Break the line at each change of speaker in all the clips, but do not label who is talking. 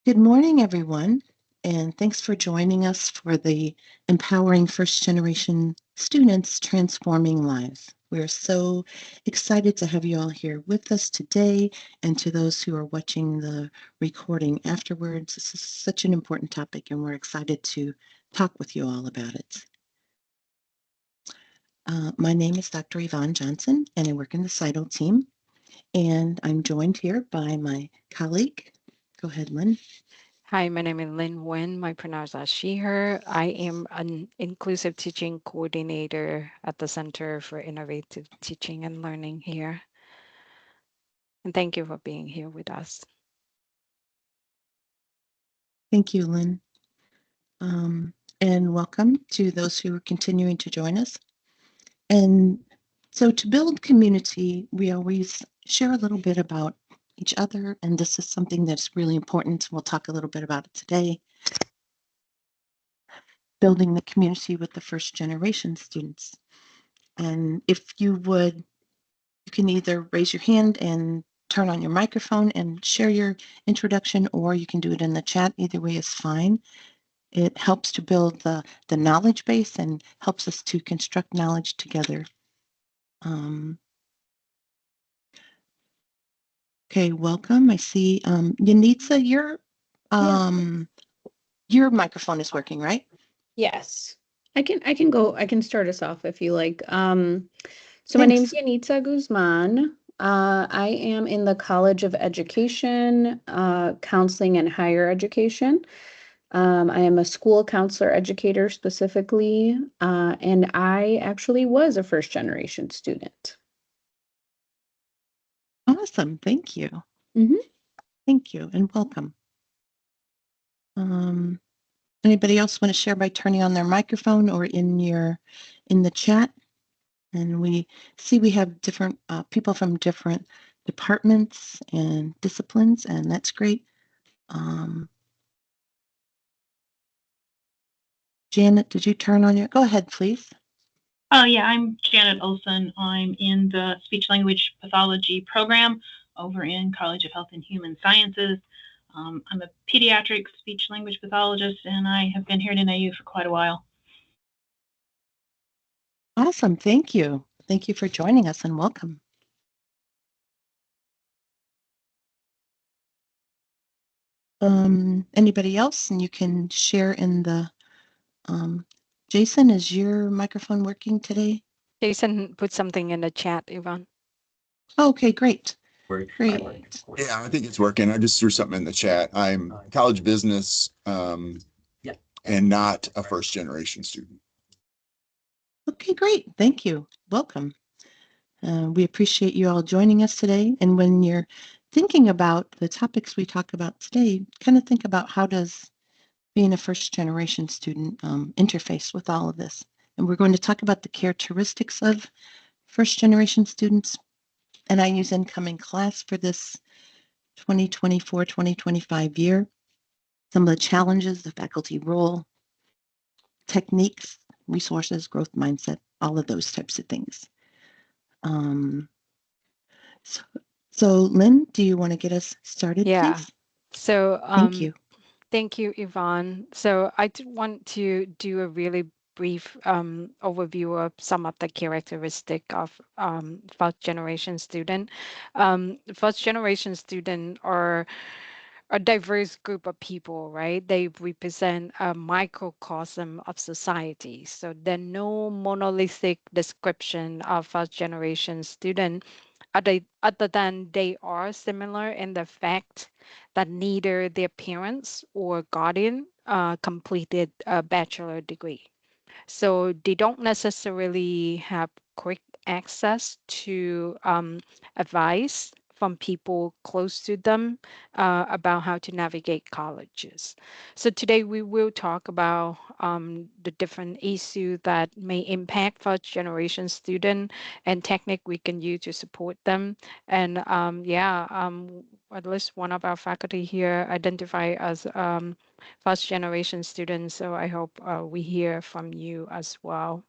Good morning, everyone, and thanks for joining us for the Empowering First Generation Students Transforming Lives. We're so excited to have you all here with us today, and to those who are watching the recording afterwards. This is such an important topic, and we're excited to talk with you all about it. My name is Dr. Yvonne Johnson, and I work in the CITO team, and I'm joined here by my colleague. Go ahead, Lynn.
Hi, my name is Lynn Wen. My pronouns are she, her. I am an inclusive teaching coordinator at the Center for Innovative Teaching and Learning here. And thank you for being here with us.
Thank you, Lynn. And welcome to those who are continuing to join us. And so to build community, we always share a little bit about each other, and this is something that's really important. We'll talk a little bit about it today. Building the community with the first generation students. And if you would, you can either raise your hand and turn on your microphone and share your introduction, or you can do it in the chat. Either way is fine. It helps to build the knowledge base and helps us to construct knowledge together. Okay, welcome. I see Yanitza, your microphone is working, right?
Yes. I can start us off if you like. So my
Thanks.
name's Yanitza Guzman. I am in the College of Education, Counseling and Higher Education. I am a school counselor educator specifically, and I actually was a first generation student.
Awesome. Thank you.
Mhm.
Thank you and welcome. Um, Anybody else want to share by turning on their microphone or in the chat? And we see we have different people from different departments and disciplines, and that's great. Janet, did you turn on your? Go ahead, please.
Oh, yeah, I'm Janet Olson. I'm in the speech language pathology program over in College of Health and Human Sciences. I'm a pediatric speech language pathologist, and I have been here at NIU for quite a while.
Awesome. Thank you. Thank you for joining us and welcome. Anybody else? And you can share in the, Jason, is your microphone working today?
Jason put something in the chat, Yvonne.
Okay, great. Great.
Yeah, I think it's working. I just threw something in the chat. I'm college business and not a first generation student.
Okay, great. Thank you. Welcome. We appreciate you all joining us today. And when you're thinking about the topics we talk about today, kind of think about how does being a first generation student interface with all of this. And we're going to talk about the characteristics of first generation students. And I use incoming class for this 2024-2025 year. Some of the challenges, the faculty role, techniques, resources, growth mindset, all of those types of things. So Lynn, do you want to get us started,
Yeah.
please?
So
Thank you.
thank you, Yvonne. So I want to do a really brief overview of some of the characteristic of first generation student. First generation student are a diverse group of people, right? They represent a microcosm of society. So there's no monolithic description of first generation student other than they are similar in the fact that neither their parents or guardian completed a bachelor degree. So they don't necessarily have quick access to advice from people close to them about how to navigate colleges. So today we will talk about the different issues that may impact first generation student and technique we can use to support them. And at least one of our faculty here identify as first generation students. So I hope we hear from you as well.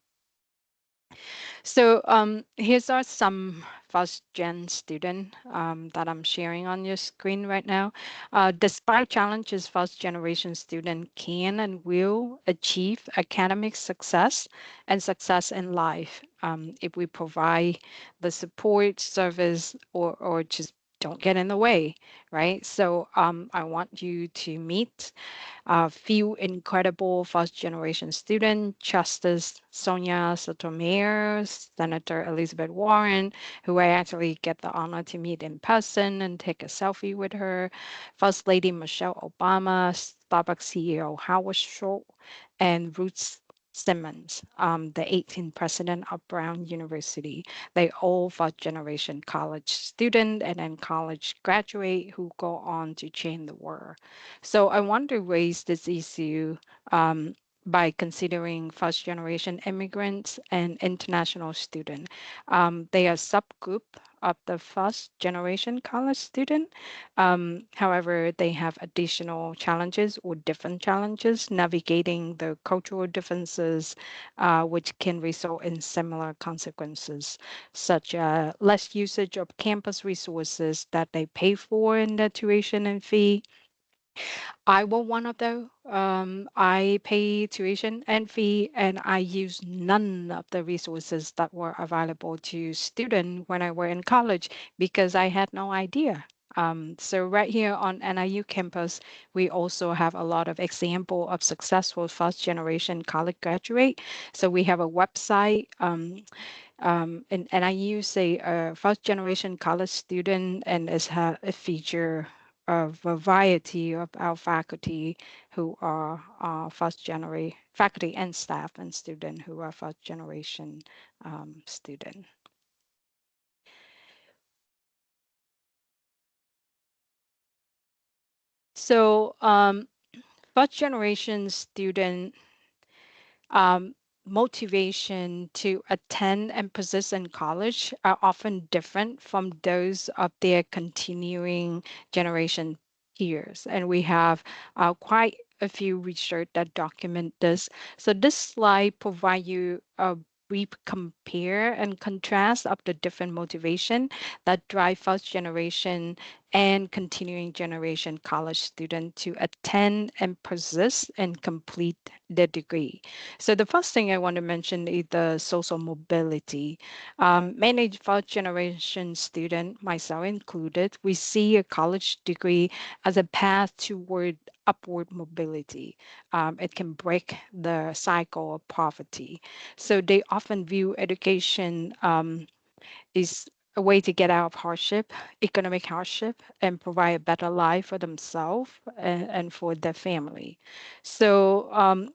So here's are some first gen student that I'm sharing on your screen right now. Despite challenges, first generation student can and will achieve academic success and success in life if we provide the support, service, or just don't get in the way, right? So I want you to meet a few incredible first generation students, Justice Sonia Sotomayor, Senator Elizabeth Warren, who I actually get the honor to meet in person and take a selfie with her, First Lady Michelle Obama, Starbucks CEO Howard Schultz, and Ruth Simmons, the 18th president of Brown University. They all first generation college student and then college graduate who go on to change the world. So I want to raise this issue by considering first generation immigrants and international students. They are subgroup of the first generation college student. However, they have additional challenges or different challenges navigating the cultural differences, which can result in similar consequences, such as less usage of campus resources that they pay for in their tuition and fee. I was one of those. I pay tuition and fee, and I use none of the resources that were available to students when I were in college because I had no idea. So right here on NIU campus, we also have a lot of example of successful first generation college graduate. So we have a website, and I use a first generation college student, and a feature a variety of our faculty who are first generation faculty and staff and student who are first generation student. So first generation student motivation to attend and persist in college are often different from those of their continuing generation peers. And we have quite a few research that document this. So this slide provides you a brief compare and contrast of the different motivation that drive first generation and continuing generation college student to attend and persist and complete their degree. So the first thing I want to mention is the social mobility. Many first generation student, myself included, we see a college degree as a path toward upward mobility. It can break the cycle of poverty. So they often view education is a way to get out of hardship, economic hardship, and provide a better life for themselves and for their family. So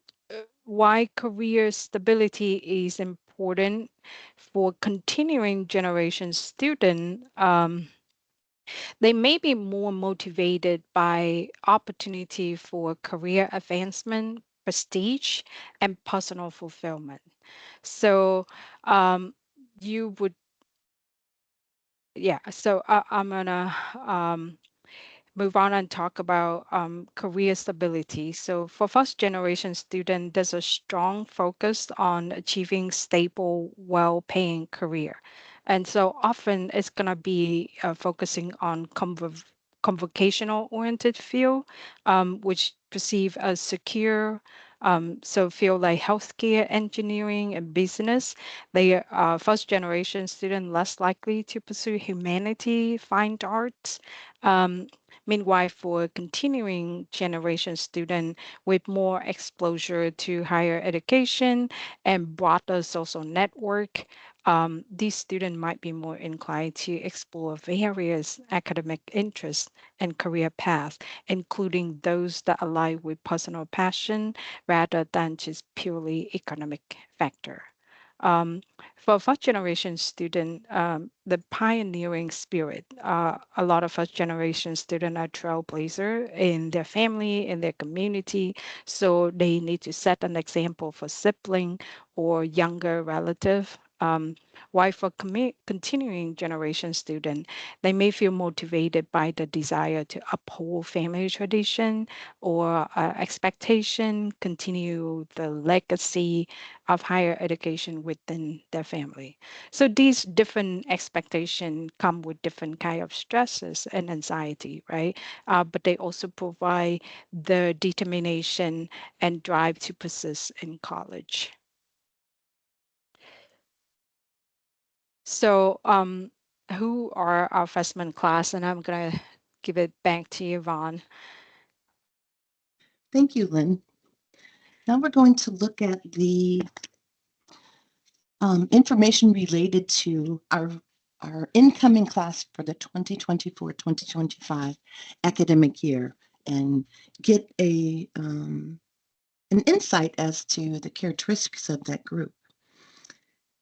why career stability is important for continuing generation student, they may be more motivated by opportunity for career advancement, prestige, and personal fulfillment. So you would, yeah, so I'm gonna move on and talk about career stability. So for first generation student, there's a strong focus on achieving stable, well-paying career. And so often it's going to be focusing on convocational oriented field, which perceive as secure. So field like healthcare, engineering, and business, they are first generation student less likely to pursue humanity, fine arts. Um, Meanwhile, for continuing generation student with more exposure to higher education and broader social network, these students might be more inclined to explore various academic interests and career paths, including those that align with personal passion rather than just purely economic factor. Um, for first generation student, the pioneering spirit, a lot of first generation students are trailblazer in their family, in their community. So they need to set an example for sibling or younger relative While for continuing generation student, they may feel motivated by the desire to uphold family tradition or expectation, continue the legacy of higher education within their family. So these different expectations come with different kind of stresses and anxiety, right? But they also provide the determination and drive to persist in college. So who are our freshman class? And I'm going to give it back to you, Vaughn.
Thank you, Lynn. Now we're going to look at the information related to our incoming class for the 2024-2025 academic year and get an insight as to the characteristics of that group.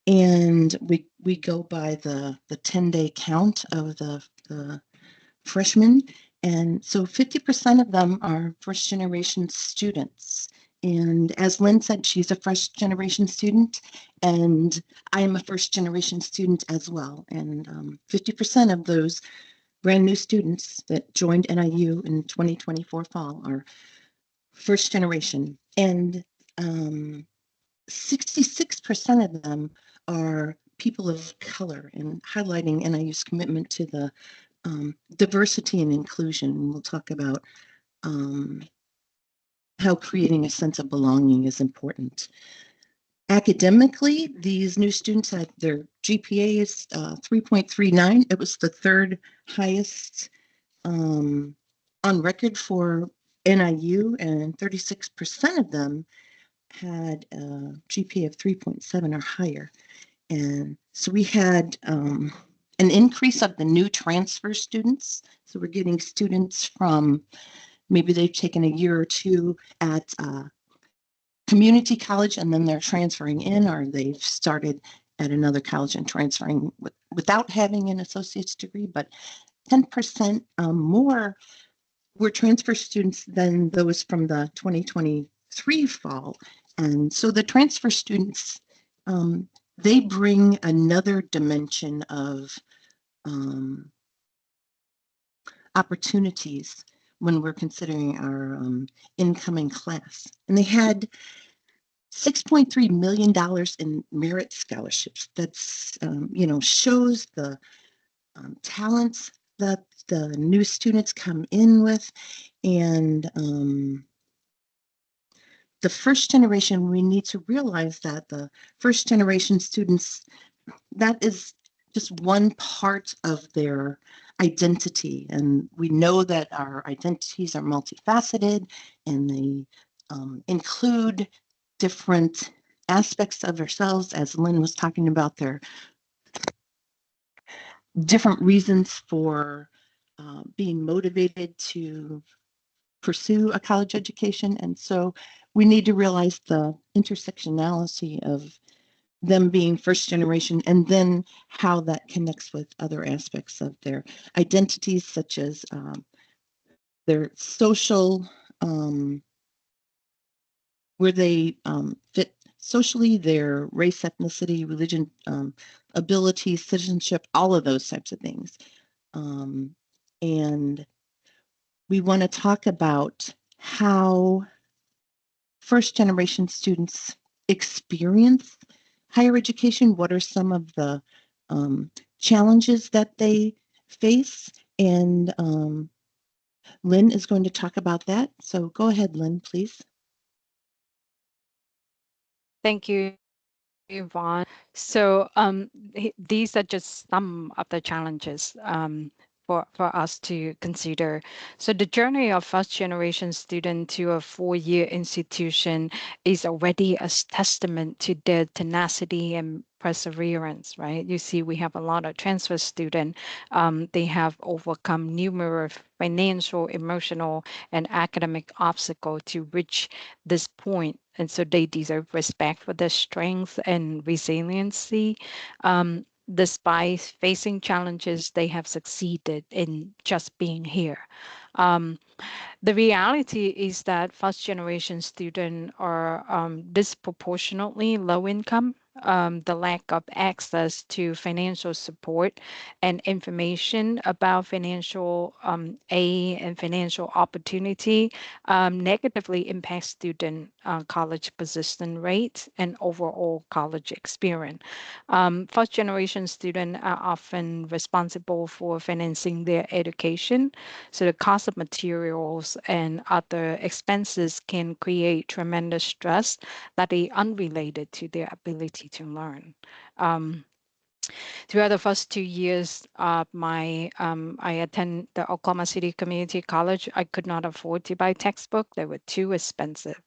And we go by the 10-day count of the freshmen. And so 50% of them are first generation students. And as Lynn said, she's a first generation student, and I am a first generation student as well. And 50% of those brand new students that joined NIU in 2024 fall are first generation. And 66% of them are people of color, and highlighting NIU's commitment to the diversity and inclusion. We'll talk about how creating a sense of belonging is important. Academically, these new students had their GPA is 3.39. It was the third highest on record for NIU, and 36% of them had a GPA of 3.7 or higher. And so we had an increase of the new transfer students. So we're getting students from maybe they've taken a year or two at community college and then they're transferring in, or they've started at another college and transferring without having an associate's degree. But 10% more were transfer students than those from the 2023 fall. And so the transfer students, they bring another dimension of opportunities when we're considering our incoming class. And they had $6.3 million in merit scholarships. That's, shows the talents that the new students come in with. And the first generation, we need to realize that the first generation students, that is just one part of their identity. And we know that our identities are multifaceted, and they include different aspects of ourselves, as Lynn was talking about, their different reasons for being motivated to pursue a college education. And so we need to realize the intersectionality of them being first generation, and then how that connects with other aspects of their identities, such as their social, where they fit socially, their race, ethnicity, religion, ability, citizenship, all of those types of things. And we want to talk about how first generation students experience higher education. What are some of the challenges that they face? And Lynn is going to talk about that. So go ahead, Lynn, please.
Thank you, Yvonne. So these are just some of the challenges for us to consider. So the journey of first generation student to a 4-year institution is already a testament to their tenacity and perseverance, right? You see, we have a lot of transfer students. They have overcome numerous financial, emotional, and academic obstacles to reach this point. And so they deserve respect for their strength and resiliency. Despite facing challenges, they have succeeded in just being here. The reality is that first generation students are disproportionately low income, the lack of access to financial support and information about financial aid and financial opportunity negatively impacts student college position rates and overall college experience. First generation students are often responsible for financing their education, so the cost of materials and other expenses can create tremendous stress that are unrelated to their ability to learn. Throughout the first 2 years of I attend the Oklahoma City Community College. I could not afford to buy textbook. They were too expensive.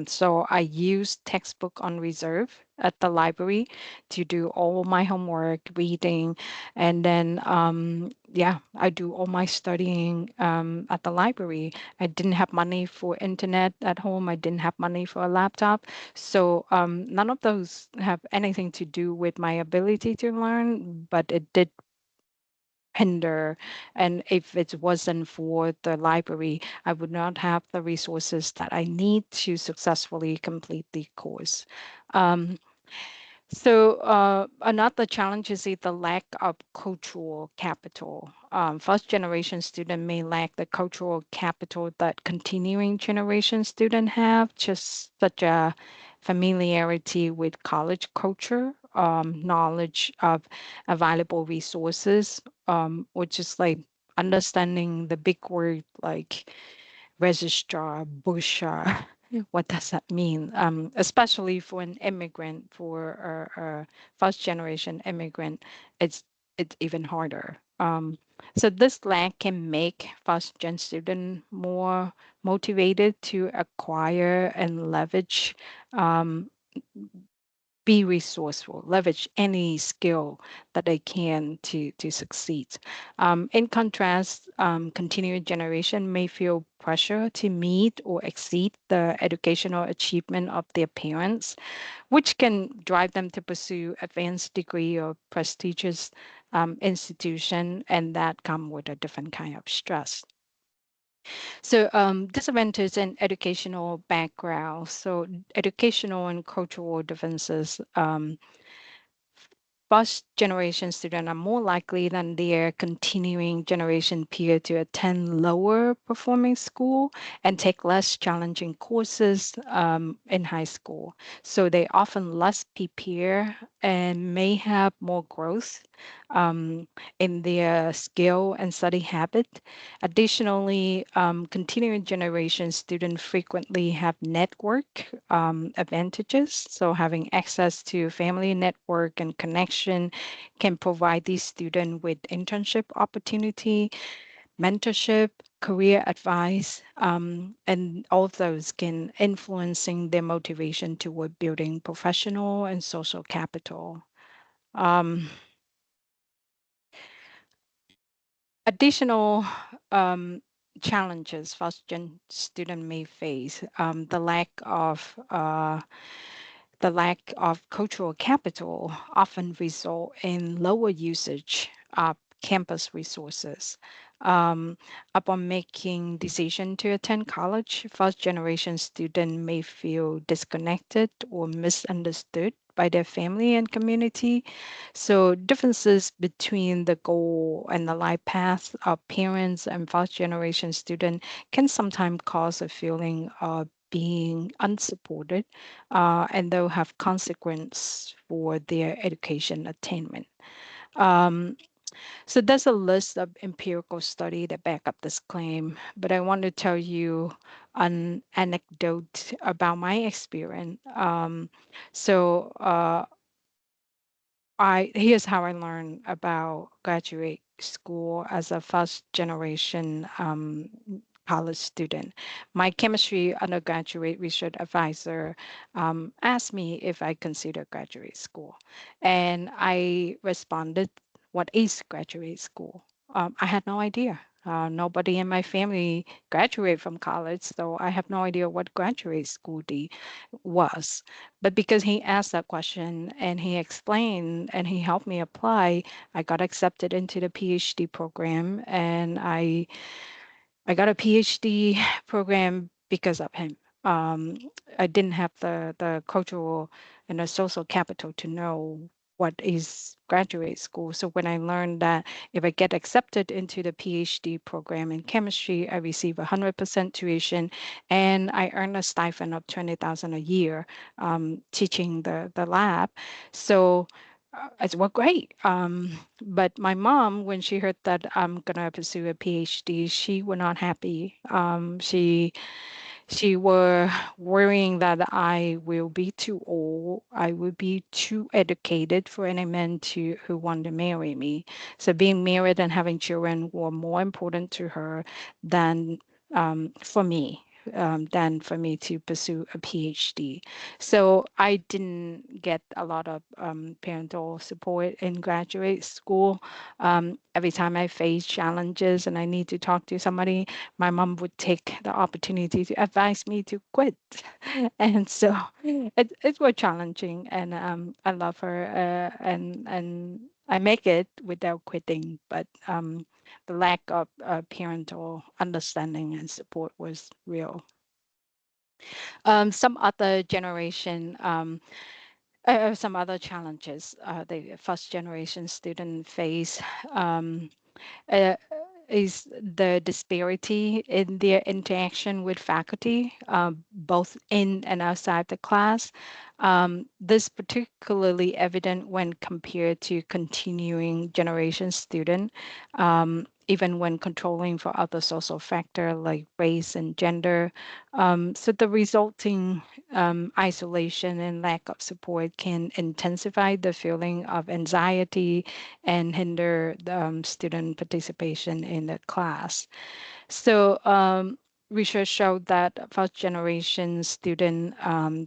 So I used textbook on reserve at the library to do all my homework, reading, and then yeah, I do all my studying at the library. I didn't have money for internet at home. I didn't have money for a laptop. So none of those have anything to do with my ability to learn, but it did hinder. And if it wasn't for the library, I would not have the resources that I need to successfully complete the course. So another challenge is the lack of cultural capital. First generation student may lack the cultural capital that continuing generation student have, just such a familiarity with college culture, knowledge of available resources, or just like understanding the big word like registrar, bursar. What does that mean? Especially for an immigrant, for a first generation immigrant, it's even harder. So this lack can make first gen student more motivated to acquire and leverage be resourceful, leverage any skill that they can to succeed. In contrast, continuing generation may feel pressure to meet or exceed the educational achievement of their parents, which can drive them to pursue advanced degree or prestigious institution, and that come with a different kind of stress. So disadvantages in educational background. So educational and cultural differences. First generation students are more likely than their continuing generation peer to attend lower performing school and take less challenging courses in high school. So they often less prepare and may have more growth in their skill and study habit. Additionally, continuing generation students frequently have network advantages. So having access to family network and connection can provide these students with internship opportunity, mentorship, career advice, and all of those can influencing their motivation toward building professional and social capital. Additional challenges first gen student may face, the lack of cultural capital often result in lower usage of campus resources. Upon making decision to attend college, first generation student may feel disconnected or misunderstood by their family and community. So differences between the goal and the life path of parents and first generation student can sometimes cause a feeling of being unsupported, and they'll have consequence for their education attainment. Um, so there's a list of empirical study that back up this claim, but I want to tell you an anecdote about my experience. So here's how I learned about graduate school as a first generation college student. My chemistry undergraduate research advisor asked me if I consider graduate school, and I responded, "What is graduate school?" I had no idea. Nobody in my family graduated from college, so I have no idea what graduate school was. But because he asked that question and he explained and he helped me apply, I got accepted into the PhD program, and I got a PhD program because of him. I didn't have the cultural and the social capital to know what is graduate school. So when I learned that if I get accepted into the PhD program in chemistry, I receive 100% tuition, and I earn a stipend of 20,000 a year teaching the lab. So I said, well, great. But my mom, when she heard that I'm gonna pursue a PhD, she was not happy. She were worrying that I will be too old, I will be too educated for any man who want to marry me. So being married and having children were more important to her than for me. Than for me to pursue a PhD. So I didn't get a lot of parental support in graduate school. Every time I face challenges and I need to talk to somebody, my mom would take the opportunity to advise me to quit. And so it was challenging, and I love her, and I make it without quitting, but the lack of parental understanding and support was real. Some other generation, some other challenges the first generation student face. Uh, is the disparity in their interaction with faculty, both in and outside the class. This particularly evident when compared to continuing generation student, even when controlling for other social factor like race and gender. So the resulting isolation and lack of support can intensify the feeling of anxiety and hinder the student participation in the class. So research showed that first generation students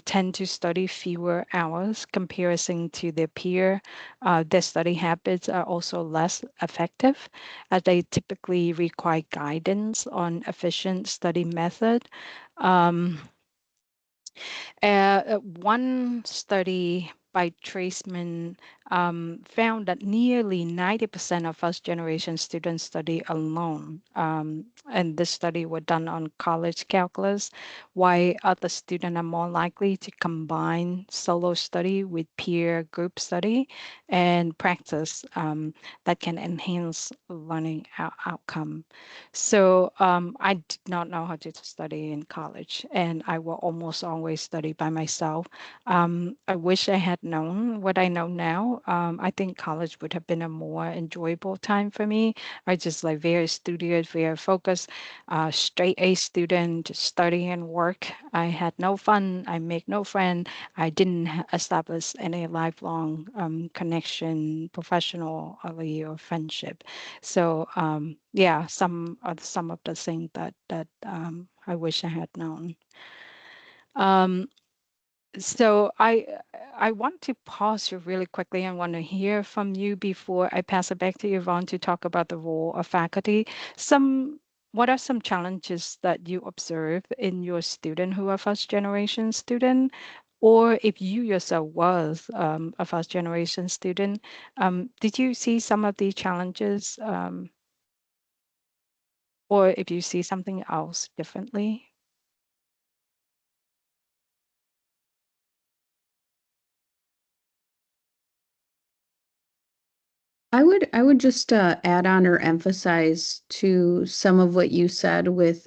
tend to study fewer hours comparison to their peer. Their study habits are also less effective as they typically require guidance on efficient study method. Um, One study by Traceman found that nearly 90% of first generation students study alone. And this study was done on college calculus, while other students are more likely to combine solo study with peer group study and practice that can enhance learning outcome. So I did not know how to study in college, and I will almost always study by myself. I wish I had known what I know now. I think college would have been a more enjoyable time for me. I just like very studious, very focused, straight A student, just study and work. I had no fun. I make no friend. I didn't establish any lifelong connection, professionally or friendship. So yeah, some of the things that I wish I had known. So I want to pause you really quickly and want to hear from you before I pass it back to Yvonne to talk about the role of faculty. What are some challenges that you observe in your student who are first generation student? Or if you yourself was a first generation student, did you see some of the challenges? Or if you see something else differently?
I would just add on or emphasize to some of what you said with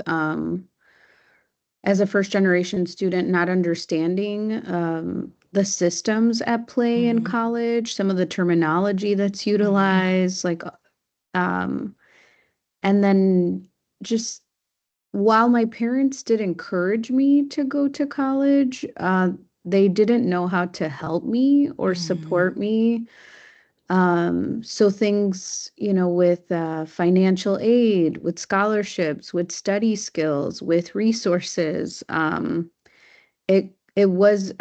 as a first generation student not understanding the systems at play in college, some of the terminology that's utilized, like and then just while my parents did encourage me to go to college, they didn't know how to help me or support me. So things, with financial aid, with scholarships, with study skills, with resources, it was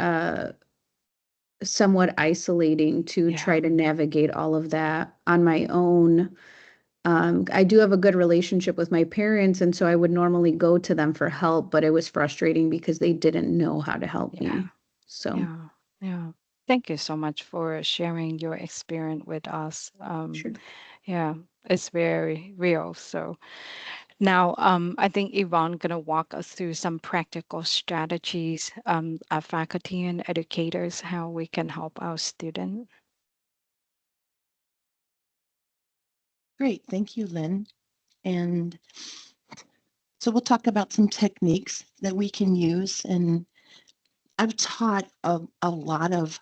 somewhat isolating to try
Yeah.
to navigate all of that on my own. I do have a good relationship with my parents, and so I would normally go to them for help, but it was frustrating because they didn't know how to help
Yeah.
me. So,
Yeah. Yeah. Thank you so much for sharing your experience with us.
sure.
Yeah, it's very real. So Now, I think Yvonne going to walk us through some practical strategies, our faculty and educators, how we can help our student.
Great. Thank you, Lynn. And so we'll talk about some techniques that we can use. And I've taught a lot of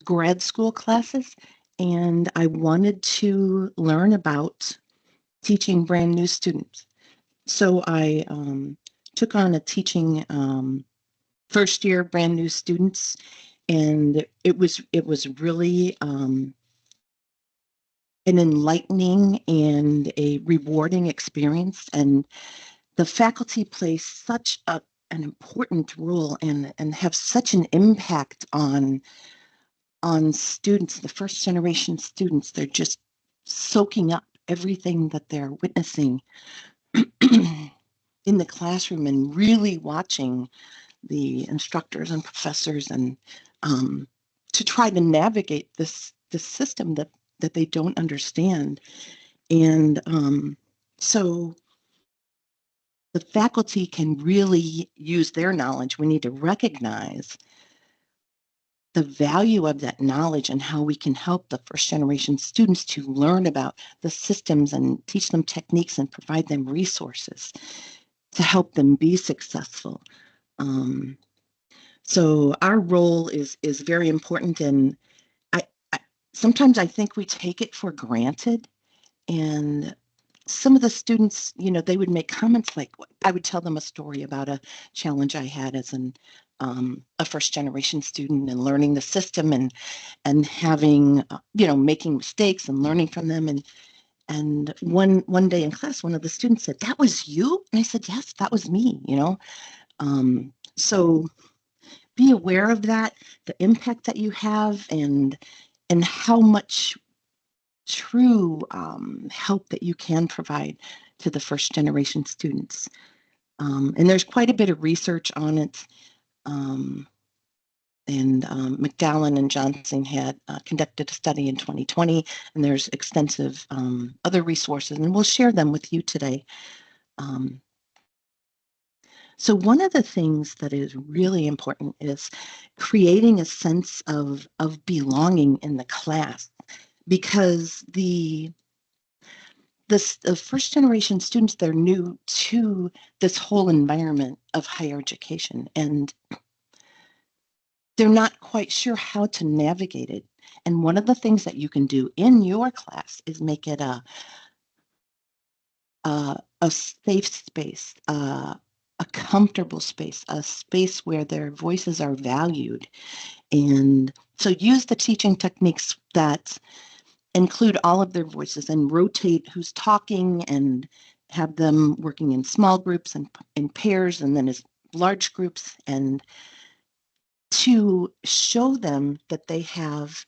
grad school classes, and I wanted to learn about teaching brand new students. So I took on a teaching first year brand new students, and it was really an enlightening and a rewarding experience. And the faculty play such an important role and have such an impact on students, the first generation students. They're just soaking up everything that they're witnessing in the classroom and really watching the instructors and professors and to try to navigate this system that they don't understand. And so the faculty can really use their knowledge. We need to recognize the value of that knowledge and how we can help the first generation students to learn about the systems and teach them techniques and provide them resources to help them be successful. So our role is very important, and I sometimes I think we take it for granted. And some of the students, you know, they would make comments like, I would tell them a story about a challenge I had as a first generation student and learning the system and having, you know, making mistakes and learning from them. And one day in class, one of the students said, "That was you?" And I said, "Yes, that was me," you know. So be aware of that, the impact that you have, and how much true help that you can provide to the first generation students. And there's quite a bit of research on it. And McDowell and Johnson had conducted a study in 2020, and there's extensive other resources, and we'll share them with you today. So one of the things that is really important is creating a sense of belonging in the class, because the first generation students, they're new to this whole environment of higher education, and they're not quite sure how to navigate it. And one of the things that you can do in your class is make it a safe space, a comfortable space, a space where their voices are valued. And so use the teaching techniques that include all of their voices and rotate who's talking and have them working in small groups and in pairs and then as large groups, and to show them that they have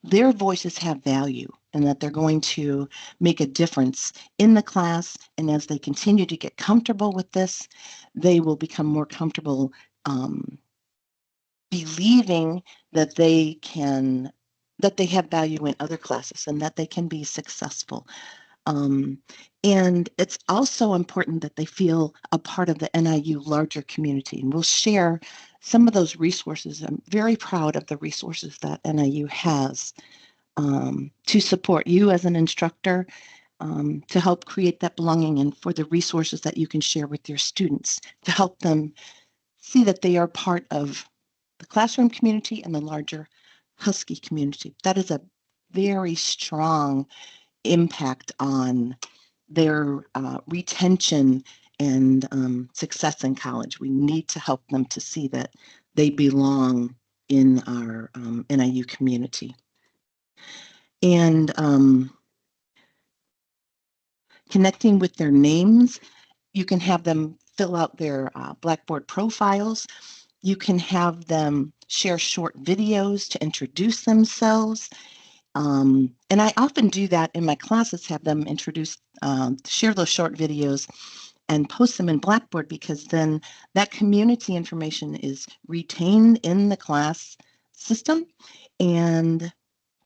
their voices have value and that they're going to make a difference in the class. And as they continue to get comfortable with this, they will become more comfortable believing that they have value in other classes and that they can be successful. And it's also important that they feel a part of the NIU larger community. And we'll share some of those resources. I'm very proud of the resources that NIU has to support you as an instructor, to help create that belonging, and for the resources that you can share with your students to help them see that they are part of the classroom community and the larger Husky community. That is a very strong impact on their retention and success in college. We need to help them to see that they belong in our NIU community. And connecting with their names, you can have them fill out their Blackboard profiles. You can have them share short videos to introduce themselves. And I often do that in my classes, have them share those short videos and post them in Blackboard, because then that community information is retained in the class system, and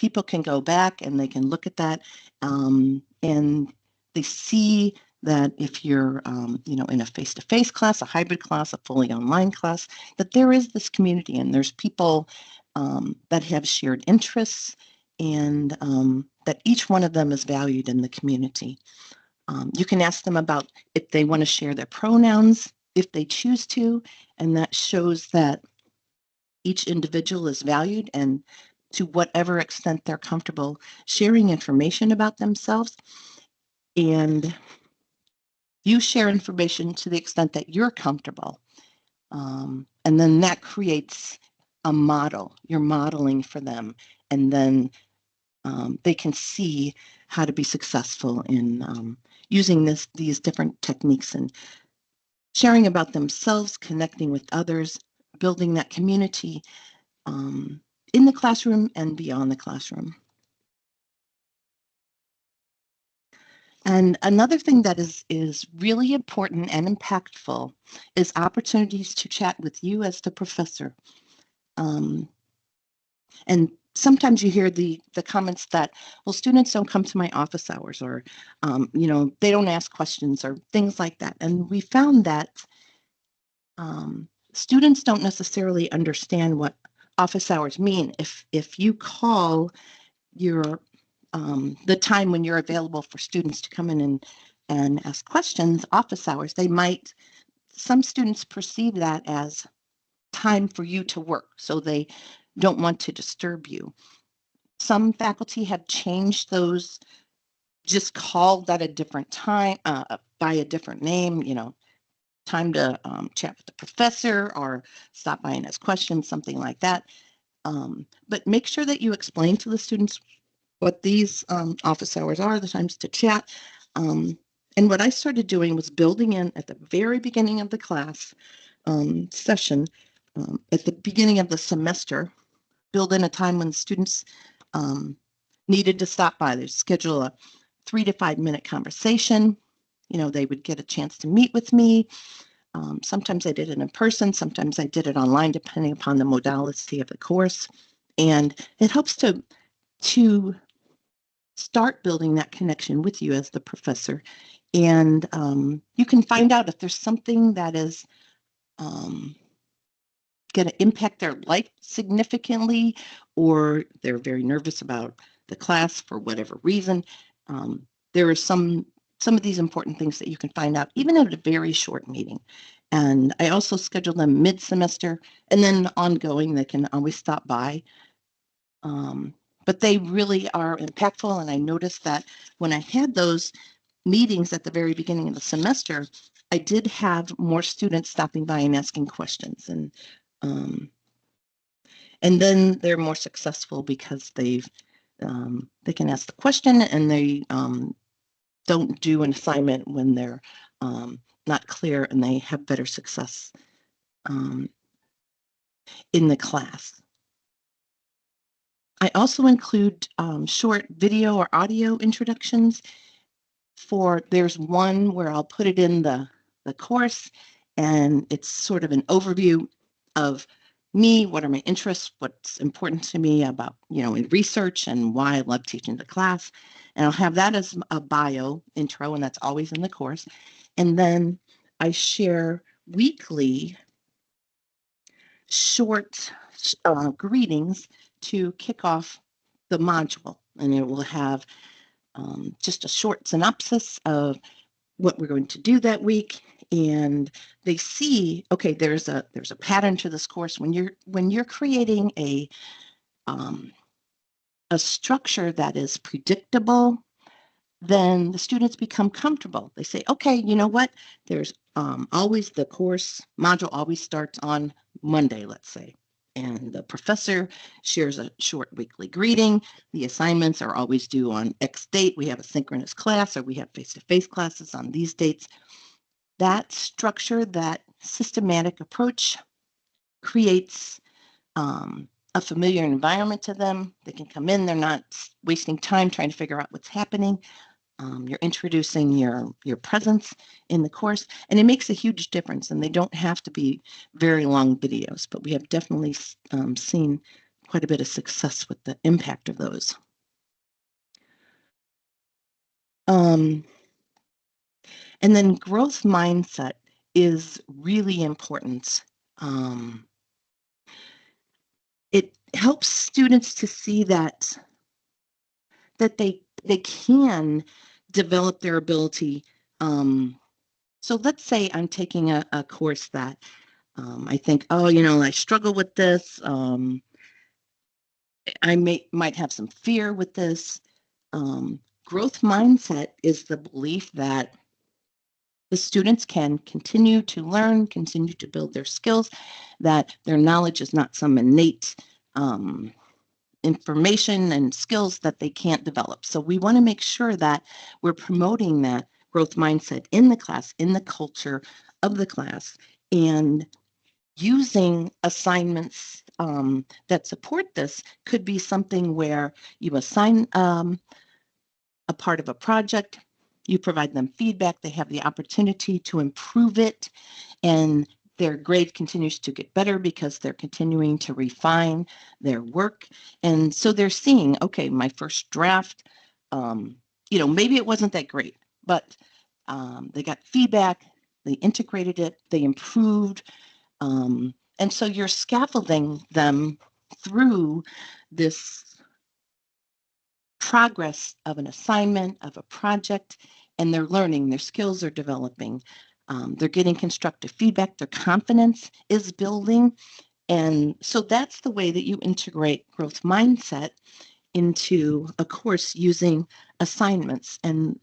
people can go back and they can look at that, and they see that if you're, in a face-to-face class, a hybrid class, a fully online class, that there is this community and there's people that have shared interests, and that each one of them is valued in the community. You can ask them about if they want to share their pronouns, if they choose to, and that shows that each individual is valued, and to whatever extent they're comfortable sharing information about themselves. And you share information to the extent that you're comfortable. And then that creates a model. You're modeling for them. And then they can see how to be successful in using these different techniques and sharing about themselves, connecting with others, building that community in the classroom and beyond the classroom. And another thing that is really important and impactful is opportunities to chat with you as the professor. And sometimes you hear the comments that, well, students don't come to my office hours, or, they don't ask questions or things like that. And we found that students don't necessarily understand what office hours mean. If you call your the time when you're available for students to come in and ask questions, office hours, some students perceive that as time for you to work, so they don't want to disturb you. Some faculty have changed those, just called at a different time, by a different name, time to chat with the professor or stop by and ask questions, something like that. But make sure that you explain to the students what these office hours are, the times to chat. And what I started doing was building in at the very beginning of the class session, at the beginning of the semester, build in a time when students needed to stop by. They'd schedule a 3 to 5 minute conversation. They would get a chance to meet with me. Sometimes I did it in person, sometimes I did it online, depending upon the modality of the course. And it helps to start building that connection with you as the professor. And you can find out if there's something that is going to impact their life significantly, or they're very nervous about the class for whatever reason. There are some of these important things that you can find out even at a very short meeting. And I also schedule them mid-semester, and then ongoing, they can always stop by. But they really are impactful. And I noticed that when I had those meetings at the very beginning of the semester, I did have more students stopping by and asking questions. And then they're more successful because they can ask the question, and they don't do an assignment when they're not clear, and they have better success in the class. I also include short video or audio introductions. There's one where I'll put it in the course, and it's sort of an overview of me, what are my interests, what's important to me about, in research, and why I love teaching the class. And I'll have that as a bio intro, and that's always in the course. And then I share weekly short greetings to kick off the module. And it will have just a short synopsis of what we're going to do that week. And they see, okay, there's a pattern to this course. When you're creating a structure that is predictable, then the students become comfortable. They say, okay, you know what? There's always the course module always starts on Monday, let's say. And the professor shares a short weekly greeting. The assignments are always due on X date. We have a synchronous class, or we have face-to-face classes on these dates. That structure, that systematic approach creates a familiar environment to them. They can come in, they're not wasting time trying to figure out what's happening. You're introducing your presence in the course, and it makes a huge difference. And they don't have to be very long videos, but we have definitely seen quite a bit of success with the impact of those. And then growth mindset is really important. It helps students to see that they can develop their ability. So let's say I'm taking a course that I think, oh, I struggle with this. I might have some fear with this. Growth mindset is the belief that the students can continue to learn, continue to build their skills, that their knowledge is not some innate information and skills that they can't develop. So we want to make sure that we're promoting that growth mindset in the class, in the culture of the class, and using assignments that support this could be something where you assign a part of a project, you provide them feedback, they have the opportunity to improve it, and their grade continues to get better because they're continuing to refine their work. And so they're seeing, okay, my first draft, maybe it wasn't that great, but they got feedback, they integrated it, they improved. And so you're scaffolding them through this progress of an assignment, of a project, and they're learning, their skills are developing. They're getting constructive feedback, their confidence is building. And so that's the way that you integrate growth mindset into a course using assignments. And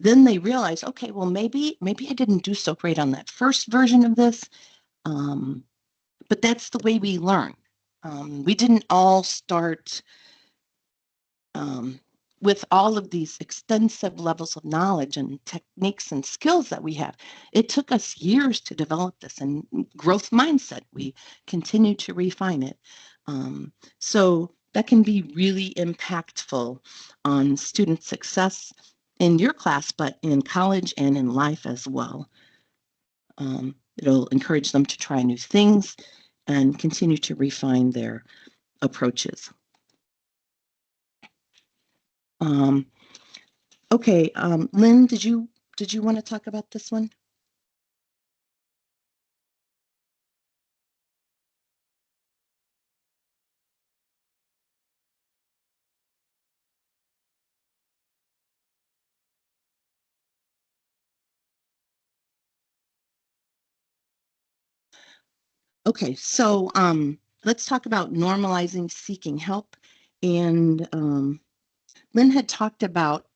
then they realize, okay, well, maybe I didn't do so great on that first version of this, but that's the way we learn. We didn't all start with all of these extensive levels of knowledge and techniques and skills that we have. It took us years to develop this, and growth mindset, we continue to refine it. So that can be really impactful on student success in your class, but in college and in life as well. It'll encourage them to try new things and continue to refine their approaches. Okay, Lynn, did you want to talk about this one? Okay, so let's talk about normalizing seeking help. And Lynn had talked about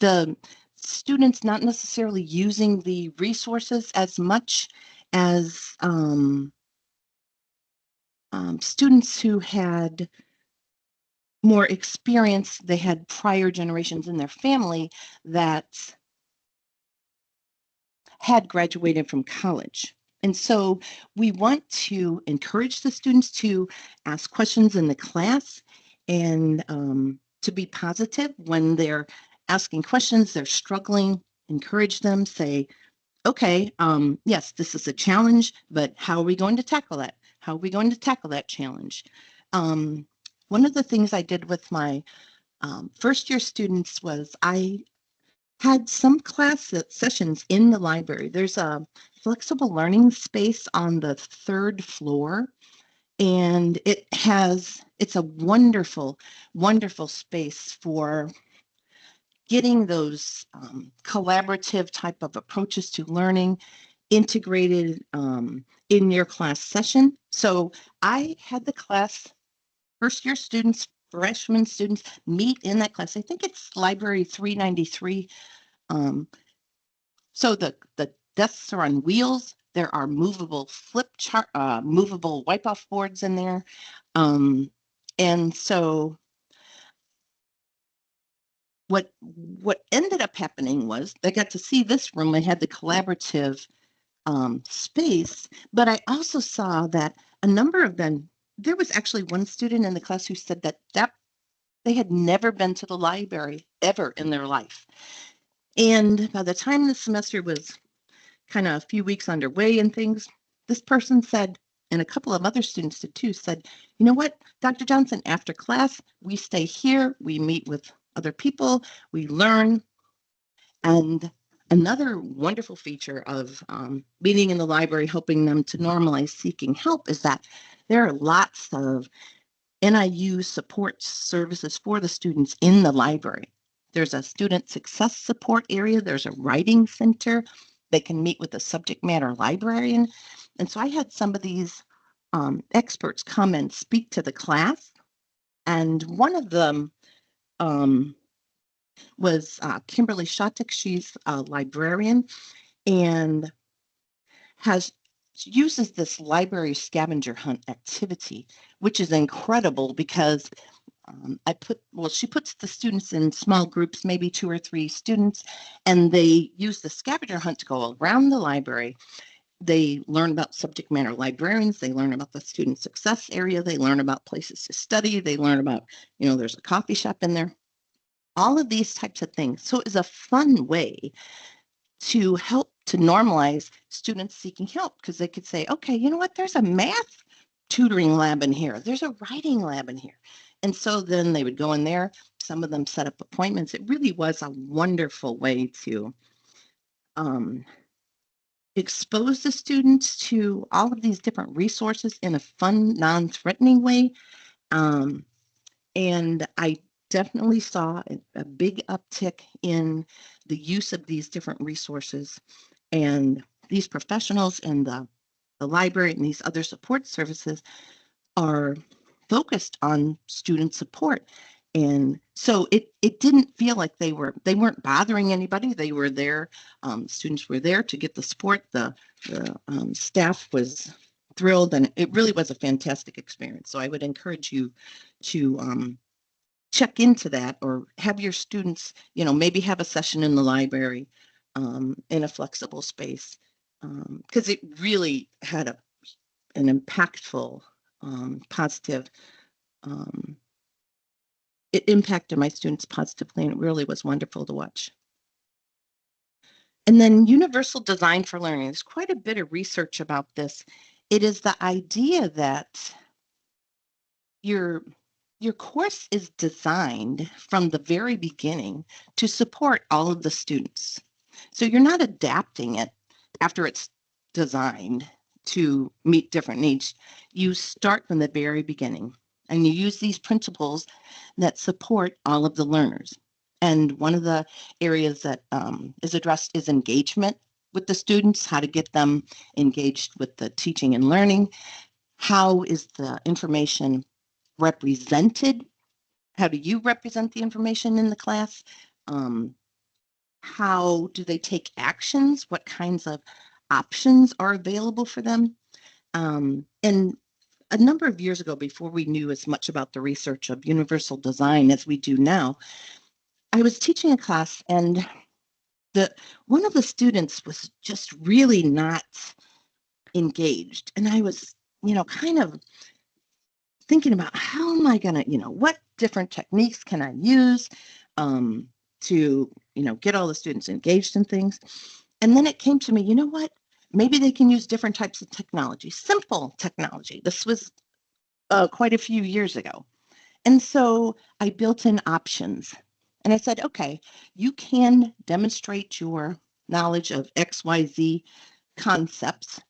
the students not necessarily using the resources as much as students who had more experience. They had prior generations in their family that had graduated from college. And so we want to encourage the students to ask questions in the class and to be positive when they're asking questions, they're struggling, encourage them, say, okay, yes, this is a challenge, but how are we going to tackle that? How are we going to tackle that challenge? One of the things I did with my first year students was I had some class sessions in the library. There's a flexible learning space on the third floor, and it's a wonderful, wonderful space for getting those collaborative type of approaches to learning integrated in your class session. So I had the class, first year students, freshman students meet in that class. I think it's library 393. So the desks are on wheels. There are movable movable wipe-off boards in there. And so what ended up happening was they got to see this room. They had the collaborative space, but I also saw that a number of them, there was actually one student in the class who said that they had never been to the library ever in their life. And by the time the semester was kind of a few weeks underway and things, this person said, and a couple of other students did too, said, you know what, Dr. Johnson, after class, we stay here, we meet with other people, we learn. And another wonderful feature of meeting in the library, helping them to normalize seeking help, is that there are lots of NIU support services for the students in the library. There's a student success support area. There's a writing center. They can meet with a subject matter librarian. And so I had some of these experts come and speak to the class. And one of them was Kimberly Shotek. She's a librarian and uses this library scavenger hunt activity, which is incredible because she puts the students in small groups, maybe 2 or 3 students, and they use the scavenger hunt to go around the library. They learn about subject matter librarians. They learn about the student success area. They learn about places to study. They learn about, there's a coffee shop in there. All of these types of things. So it was a fun way to help to normalize students seeking help, because they could say, okay, you know what, there's a math tutoring lab in here. There's a writing lab in here. And so then they would go in there. Some of them set up appointments. It really was a wonderful way to expose the students to all of these different resources in a fun, non-threatening way. And I definitely saw a big uptick in the use of these different resources, and these professionals in the library and these other support services are focused on student support. And so it didn't feel like they weren't bothering anybody. They were there. Students were there to get the support. The staff was thrilled, and it really was a fantastic experience. So I would encourage you to check into that, or have your students, maybe have a session in the library in a flexible space, because it really had an impactful, positive, it impacted my students positively, and it really was wonderful to watch. And then universal design for learning. There's quite a bit of research about this. It is the idea that your course is designed from the very beginning to support all of the students. So you're not adapting it after it's designed to meet different needs. You start from the very beginning, and you use these principles that support all of the learners. And one of the areas that is addressed is engagement with the students, how to get them engaged with the teaching and learning. How is the information represented? How do you represent the information in the class? How do they take actions? What kinds of options are available for them? And a number of years ago, before we knew as much about the research of universal design as we do now, I was teaching a class, and one of the students was just really not engaged. And I was, kind of thinking about, how am I going to, what different techniques can I use to, get all the students engaged in things? And then it came to me, you know what? Maybe they can use different types of technology, simple technology. This was quite a few years ago. And so I built in options. And I said, okay, you can demonstrate your knowledge of XYZ concepts.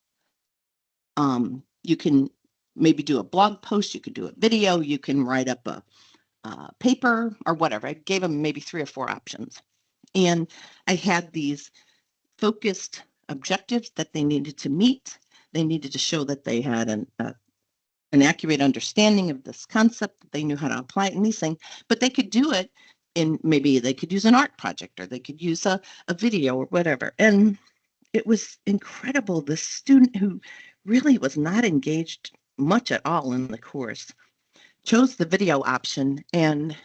You can maybe do a blog post, you could do a video, you can write up a paper or whatever. I gave them maybe 3 or 4 options. And I had these focused objectives that they needed to meet. They needed to show that they had an accurate understanding of this concept, that they knew how to apply it in these things, but they could do it in, maybe they could use an art project, or they could use a video or whatever. And it was incredible. The student who really was not engaged much at all in the course chose the video option and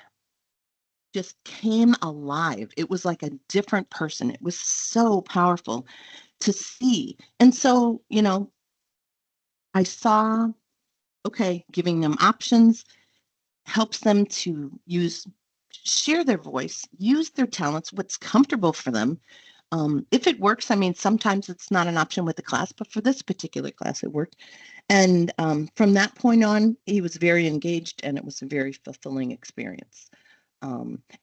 just came alive. It was like a different person. It was so powerful to see. And so, I saw, okay, giving them options helps them to share their voice, use their talents, what's comfortable for them, If it works, I mean, sometimes it's not an option with the class, but for this particular class, it worked. And from that point on, he was very engaged, and it was a very fulfilling experience.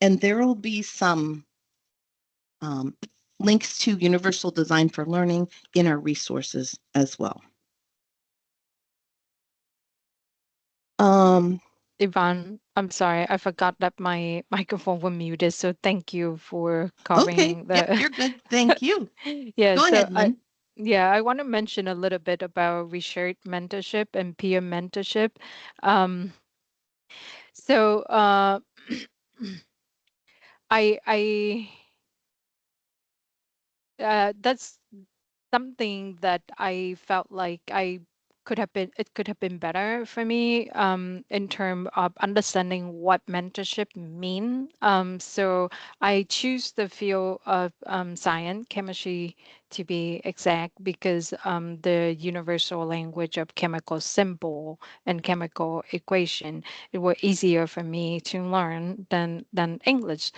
And there will be some links to Universal Design for Learning in our resources as well.
Yvonne, I'm sorry, I forgot that my microphone was muted, so thank you for covering
Okay, yep, you're good. Thank you.
Yeah,
Go ahead, Lynn.
I want to mention a little bit about research mentorship and peer mentorship. So I that's something that I felt like it could have been better for me in terms of understanding what mentorship mean. So I choose the field of science, chemistry to be exact, because the universal language of chemical symbol and chemical equation, it was easier for me to learn than English.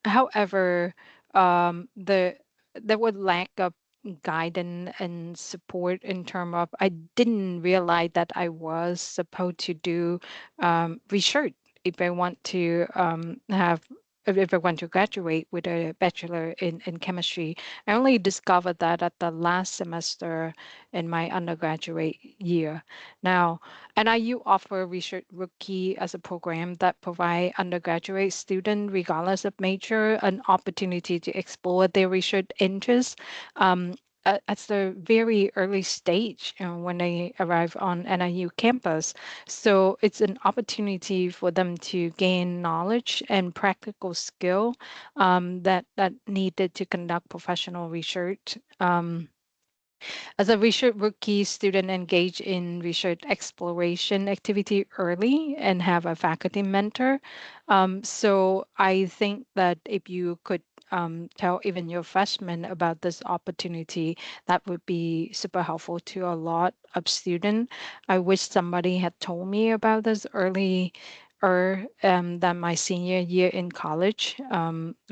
However, there was lack of guidance and support in terms of I didn't realize that I was supposed to do research if I want to if I want to graduate with a bachelor in chemistry. I only discovered that at the last semester in my undergraduate year. Now, NIU offer Research Rookie as a program that provide undergraduate student, regardless of major, an opportunity to explore their research interests at the very early stage when they arrive on NIU campus. So it's an opportunity for them to gain knowledge and practical skill that needed to conduct professional research. As a research rookie, student engage in research exploration activity early and have a faculty mentor. So I think that if you could tell even your freshmen about this opportunity, that would be super helpful to a lot of students. I wish somebody had told me about this early than my senior year in college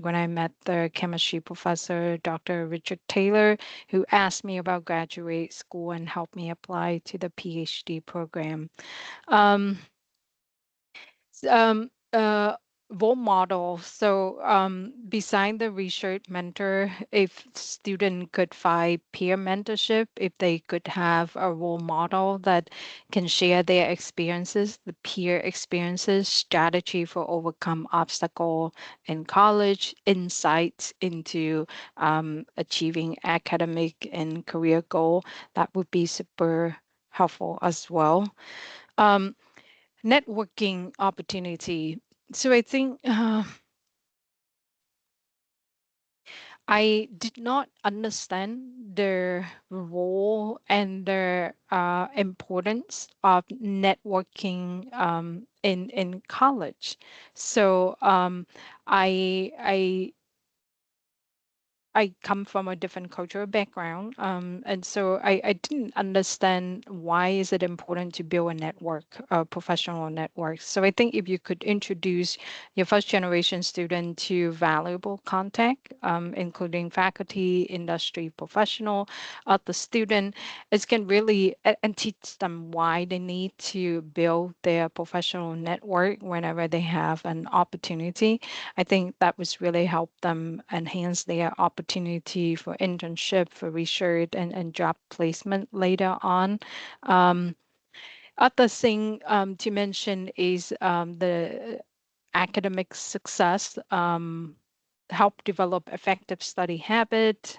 when I met the chemistry professor, Dr. Richard Taylor, who asked me about graduate school and helped me apply to the PhD program. S- Um, uh, Role model. So, beside the research mentor, if student could find peer mentorship, if they could have a role model that can share their experiences, the peer experiences, strategy for overcome obstacle in college, insights into achieving academic and career goal, that would be super helpful as well. Um, Networking opportunity. So I think I did not understand the role and the importance of networking in college. So I come from a different cultural background, and so I didn't understand why is it important to build a network, a professional network. So I think if you could introduce your first generation student to valuable contact, including faculty, industry professional, other student, it can really and teach them why they need to build their professional network whenever they have an opportunity. I think that was really help them enhance their opportunity for internship, for research, and job placement later on. Other thing to mention is the academic success. Help develop effective study habit,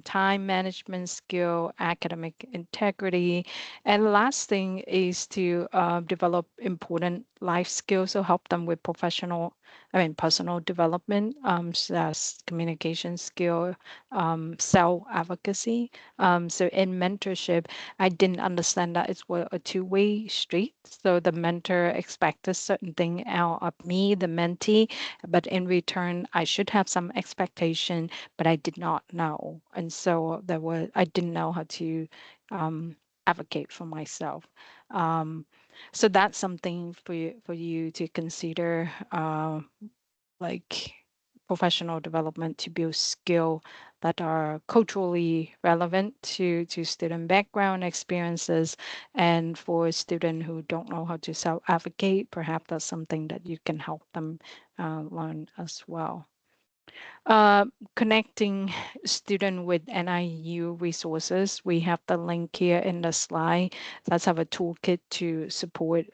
time management skill, academic integrity. And last thing is to develop important life skills, so help them with personal development, such as communication skill, self-advocacy. So in mentorship, I didn't understand that it's a two-way street. So the mentor expects a certain thing out of me, the mentee, but in return, I should have some expectation, but I did not know. And so I didn't know how to advocate for myself. So that's something for you to consider, like professional development to build skill that are culturally relevant to student background experiences. And for a student who don't know how to self-advocate, perhaps that's something that you can help them learn as well. Connecting student with NIU resources. We have the link here in the slide. Let's have a toolkit to support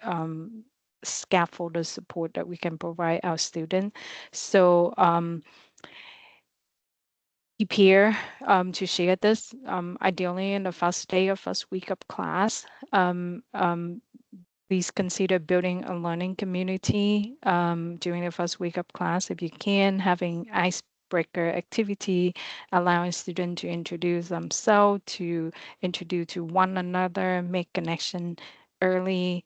scaffolded support that we can provide our students. So keep here to share this, ideally in the first day or first week of class. Please consider building a learning community during the first week of class if you can, having icebreaker activity, allowing students to introduce themselves, to introduce to one another, make connection early,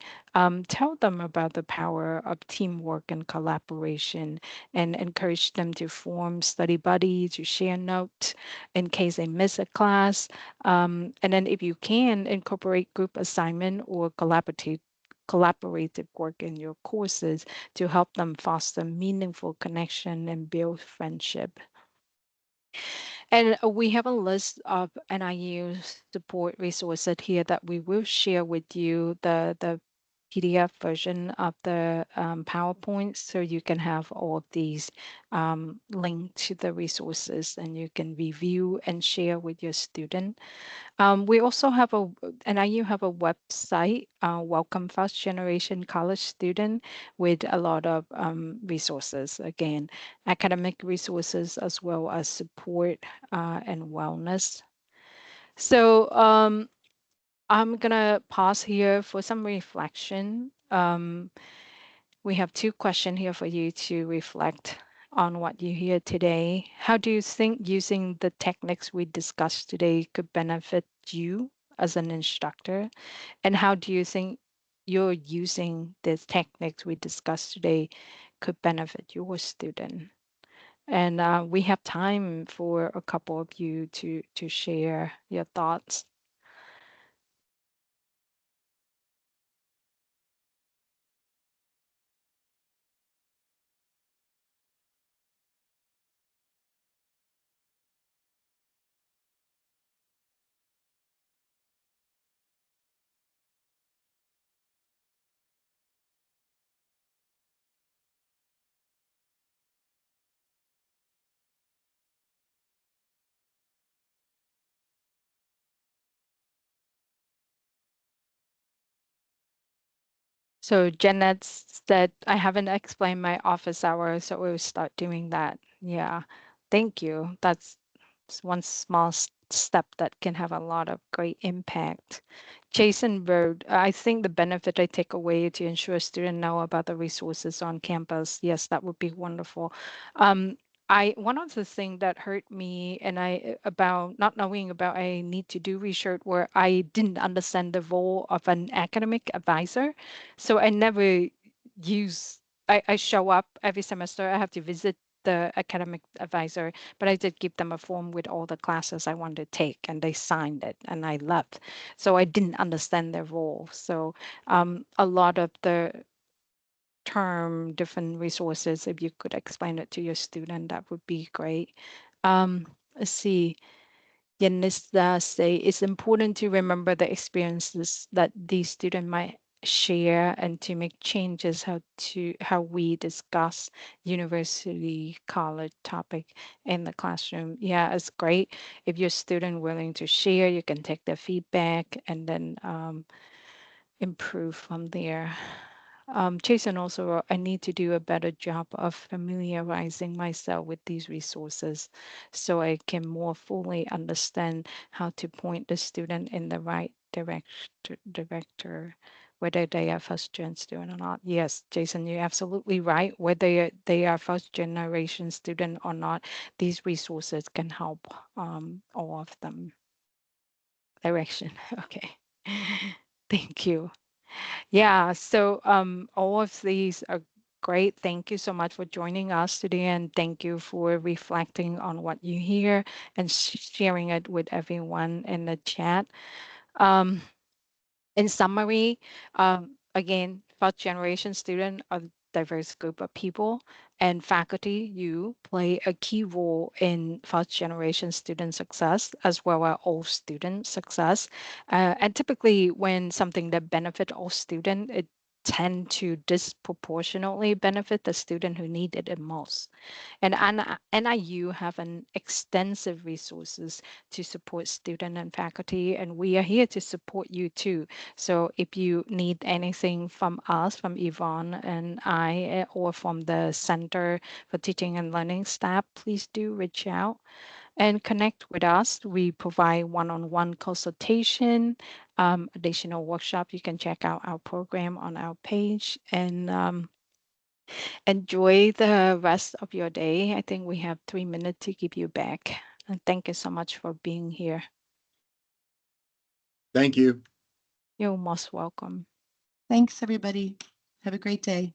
tell them about the power of teamwork and collaboration, and encourage them to form study buddies, to share notes in case they miss a class. And then if you can, incorporate group assignment or collaborative work in your courses to help them foster meaningful connection and build friendship. And we have a list of NIU support resources here that we will share with you, the PDF version of the PowerPoint, so you can have all of these linked to the resources and you can review and share with your student. We also have NIU have a website, Welcome First Generation College Student, with a lot of resources, again, academic resources as well as support and wellness. So I'm gonna pause here for some reflection. We have two questions here for you to reflect on what you hear today. How do you think using the techniques we discussed today could benefit you as an instructor? And how do you think you're using the techniques we discussed today could benefit your student? And we have time for a couple of you to share your thoughts. So Janet said, I haven't explained my office hours, so we'll start doing that. Yeah, thank you. That's one small step that can have a lot of great impact. Jason wrote, I think the benefit I take away to ensure students know about the resources on campus. Yes, that would be wonderful. One of the things that hurt me and about not knowing about I need to do research where I didn't understand the role of an academic advisor. So I never I show up every semester. I have to visit the academic advisor, but I did give them a form with all the classes I wanted to take and they signed it and I left. So I didn't understand their role. So a lot of the different resources, if you could explain it to your student, that would be great. Let's see. Yanista say it's important to remember the experiences that these students might share and to make changes how we discuss university college topic in the classroom. Yeah, it's great if your student willing to share, you can take the feedback and then improve from there. Jason also wrote, I need to do a better job of familiarizing myself with these resources so I can more fully understand how to point the student in the right director, whether they are first gen student or not. Yes, Jason, you're absolutely right. Whether they are first generation student or not, these resources can help all of them. Direction. Okay. Thank you. Yeah, so all of these are great. Thank you so much for joining us today, and thank you for reflecting on what you hear and sharing it with everyone in the chat. In summary, again, first generation students are diverse group of people, and faculty, you play a key role in first generation student success as well as all student success. And typically when something that benefit all student, it tend to disproportionately benefit the student who need it the most. And NIU have an extensive resources to support student and faculty, and we are here to support you too. So if you need anything from us, from Yvonne and I, or from the Center for Teaching and Learning staff, please do reach out and connect with us. We provide one-on-one consultation, additional workshop. You can check out our program on our page, and enjoy the rest of your day. I think we have 3 minutes to give you back. And thank you so much for being here.
Thank you.
You're most welcome.
Thanks, everybody. Have a great day.